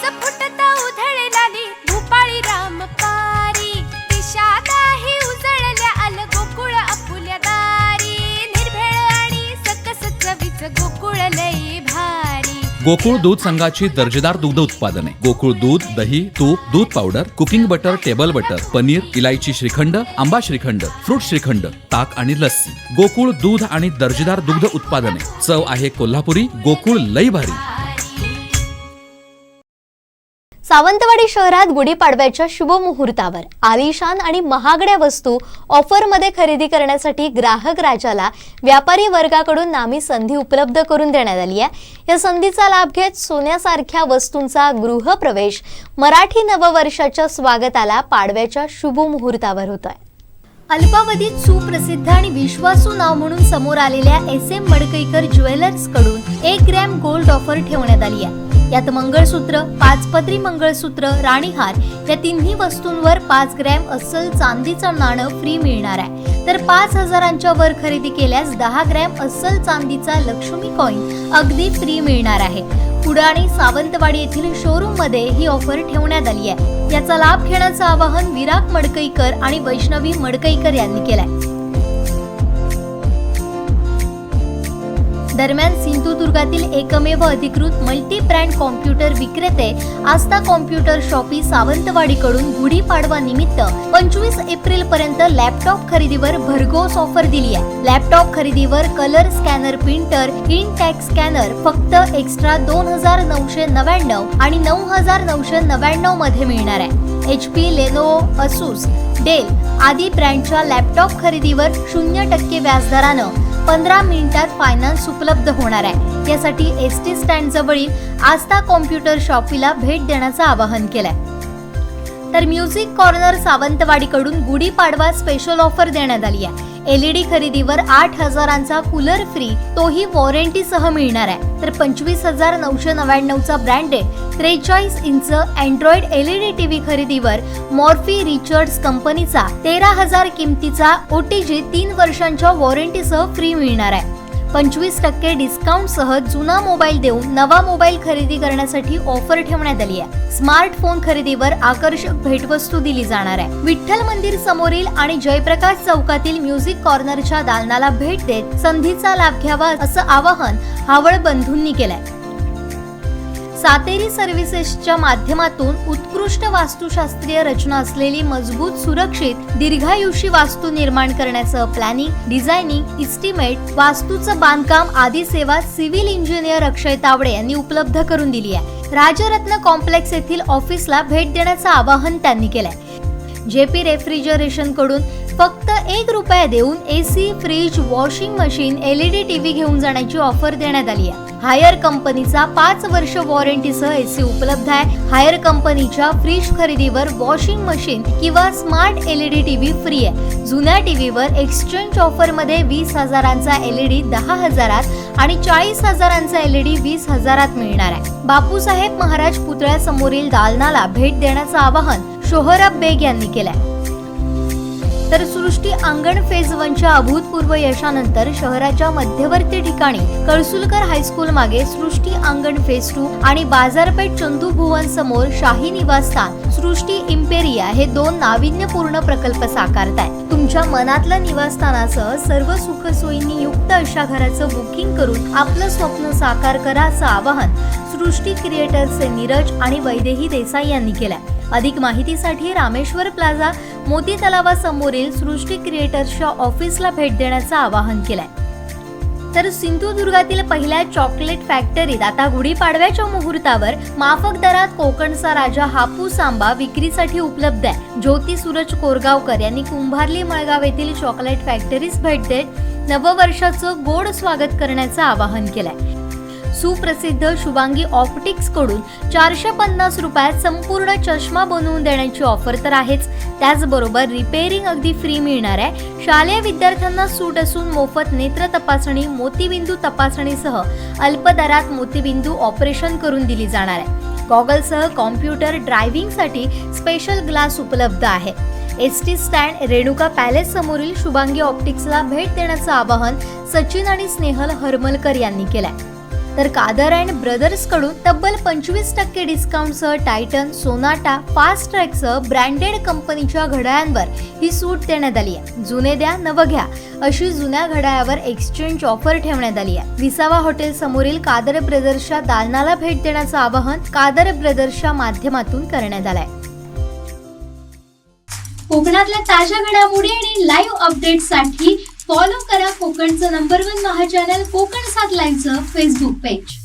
केस फुटता उधळलाली भूपाळी रामपारी, दिशादाही उजळल्या आल गोकुळ आपुल्या दारी, निर्भेळ आणि सकस चवीच गोकुळ लई भारी. गोकुळ दूध संघाची दर्जेदार दुग्ध उत्पादने: गोकुळ दूध, दही, तूप, दूध powder, cooking butter, table butter, paneer, इलायची श्रीखंड, आंबा श्रीखंड, फ्रूट श्रीखंड, ताक आणि लस्सी. गोकुळ दूध आणि दर्जेदार दुग्ध उत्पादने. चव आहे कोल्हापुरी. गोकुळ लई भारी. सावंतवाडी शहरात गुढीपाडव्याच्या शुभ मुहूर्तावर आलिशान आणि महागड्या वस्तू ऑफरमध्ये खरेदी करण्यासाठी ग्राहक राजाला व्यापारी वर्गाकडून नामी संधी उपलब्ध करून देण्यात आली आहे. या संधीचा लाभ घेत सोन्यासारख्या वस्तूंचा गृहप्रवेश मराठी नववर्षाच्या स्वागताला पाडव्याच्या शुभ मुहूर्तावर होतोय. अल्पावधीत सुप्रसिद्ध आणि विश्वासू नाव म्हणून समोर आलेल्या SM मडकईकर ज्वेलर्स कडून 1 ग्रॅम गोल्ड ऑफर ठेवण्यात आली आहे. यात मंगळसूत्र, 5 पत्री मंगळसूत्र, राणीहार या तिन्ही वस्तूंवर 5 ग्रॅम अस्सल चांदीचं नाणं फ्री मिळणार आहे. तर 5,000च्या वर खरेदी केल्यास 10 ग्रॅम अस्सल चांदीचा लक्ष्मी कॉइन अगदी फ्री मिळणार आहे. पुणे आणि सावंतवाडी येथील शोरूम मध्ये ही ऑफर ठेवण्यात आली आहे. याचा लाभ घेण्याचं आवाहन विराग मडकईकर आणि वैष्णवी मडकईकर यांनी केलंय. दरम्यान सिंधुदुर्गातील एकमेव अधिकृत मल्टी ब्रँड कॉम्प्युटर विक्रेते आस्था कॉम्प्युटर शॉपी सावंतवाडीकडून गुढीपाडवा निमित्त 25 एप्रिल पर्यंत लॅपटॉप खरेदीवर भरघोस ऑफर दिली आहे. लॅपटॉप खरेदीवर colour scanner printer, in tag scanner फक्त एक्स्ट्रा 2,999 आणि 9,999 मध्ये मिळणार आहे. HP, लेनोवो, असूस, डेल आदी ब्रँडच्या लॅपटॉप खरेदीवर 0% व्याजदरानं 15 मिनिटात फायनान्स उपलब्ध होणार आहे. यासाठी ST स्टँड जवळील आस्था कॉम्प्युटर शॉपीला भेट देण्याचं आवाहन केलंय. तर म्युझिक कॉर्नर सावंतवाडीकडून गुढीपाडवा स्पेशल ऑफर देण्यात आली आहे. LED खरेदीवर 8,000चा कूलर फ्री, तोही वॉरंटीसह मिळणार आहे. तर 25,999चा branded 43 inch Android LED TV खरेदीवर मॉर्फी रिचर्ड्स कंपनीचा 13,000 किमतीचा OTG 3 वर्षांच्या वॉरंटीसह फ्री मिळणार आहे. 25% डिस्काउंटसह जुना मोबाईल देऊन नवा मोबाईल खरेदी करण्यासाठी ऑफर ठेवण्यात आली आहे. स्मार्टफोन खरेदीवर आकर्षक भेटवस्तू दिली जाणार आहे. विठ्ठल मंदिर समोरील आणि जयप्रकाश चौकातील म्युझिक कॉर्नरच्या दालनाला भेट देत संधीचा लाभ घ्यावा असं आवाहन हावळ बंधूंनी केलंय. सातेरी सर्व्हिसेसच्या माध्यमातून उत्कृष्ट वास्तुशास्त्रीय रचना असलेली मजबूत, सुरक्षित, दीर्घायुषी वास्तू निर्माण करण्याचं प्लॅनिंग, डिझायनिंग, इस्टिमेट, वास्तूचं बांधकाम आदी सेवा सिव्हिल इंजिनियर अक्षय तावडे यांनी उपलब्ध करून दिली आहे. राजरत्न कॉम्प्लेक्स येथील ऑफिसला भेट देण्याचं आवाहन त्यांनी केलंय. JP रेफ्रिजरेशन कडून फक्त ₹1 देऊन AC, fridge, washing machine, LED TV घेऊन जाण्याची ऑफर देण्यात आली आहे. हायर कंपनीचा 5 वर्ष वॉरंटीसह AC उपलब्ध आहे. हायर कंपनीच्या फ्रीज खरेदीवर वॉशिंग मशीन किंवा स्मार्ट LED टीव्ही फ्री आहे. जुन्या टीव्हीवर एक्सचेंज ऑफर मध्ये 20,000चा LED 10,000 आणि 40,000चा LED 20,000 मिळणार आहे. बापूसाहेब महाराज पुतळ्यासमोरील दालनाला भेट देण्याचं आवाहन सोहराब बेग यांनी केलंय. तर सृष्टी अंगण फेज 1च्या अभूतपूर्व यशानंतर शहराच्या मध्यवर्ती ठिकाणी कळसुलकर हायस्कूल मागे सृष्टी अंगण फेज 2 आणि बाजारपेठ चंदू भुवन समोर शाही निवासस्थान सृष्टी इम्पेरिया हे 2 नाविन्यपूर्ण प्रकल्प साकारतायत. तुमच्या मनातलं निवासस्थानासह सर्व सुखसोयींनी युक्त अशा घराचं बुकिंग करून आपलं स्वप्न साकार करा असं आवाहन सृष्टी क्रिएटर्सचे नीरज आणि वैदेही देसाई यांनी केलंय. अधिक माहितीसाठी रामेश्वर प्लाझा, मोती तलावासमोरील सृष्टी क्रिएटर्सच्या ऑफिसला भेट देण्याचं आवाहन केलंय. तर सिंधुदुर्गातील पहिल्या चॉकलेट फॅक्टरीत आता गुढीपाडव्याच्या मुहूर्तावर माफक दरात कोकणचा राजा हापूस आंबा विक्रीसाठी उपलब्ध आहे. ज्योती सूरज कोरगावकर यांनी कुंभारली मळगाव येथील चॉकलेट फॅक्टरीस भेट देत नववर्षाचं गोड स्वागत करण्याचं आवाहन केलंय. सुप्रसिद्ध शुभांगी ऑप्टिक्स कडून 450 रुपयात संपूर्ण चष्मा बनवून देण्याची ऑफर तर आहेच. त्याचबरोबर रिपेअरिंग अगदी फ्री मिळणार आहे. शालेय विद्यार्थ्यांना सूट असून मोफत नेत्र तपासणी, मोतीबिंदू तपासणीसह अल्प दरात मोतीबिंदू ऑपरेशन करून दिली जाणार आहे. गॉगलसह कॉम्प्युटर, ड्रायव्हिंगसाठी स्पेशल ग्लास उपलब्ध आहे. ST स्टँड, रेणुका पॅलेस समोरील शुभांगी ऑप्टिक्सला भेट देण्याचं आवाहन सचिन आणि स्नेहल हरमलकर यांनी केलंय. तर कादर अँड ब्रदर्स कडून तब्बल 25% डिस्काउंटसह टायटन, सोनाटा, फास्ट ट्रॅकसह ब्रँडेड कंपनीच्या घड्याळांवर ही सूट देण्यात आली आहे. जुने द्या नवं घ्या अशी जुन्या घड्याळावर एक्सचेंज ऑफर ठेवण्यात आली आहे. विसावा हॉटेल समोरील कादर ब्रदर्सच्या दालनाला भेट देण्याचं आवाहन कादर ब्रदर्सच्या माध्यमातून करण्यात आलंय. कोकणातल्या ताज्या घडामोडी आणि लाईव्ह अपडेट्ससाठी फॉलो करा कोकणचं नंबर 1 महा चॅनल कोकण 7 लाईव्हचं फेसबुक पेज.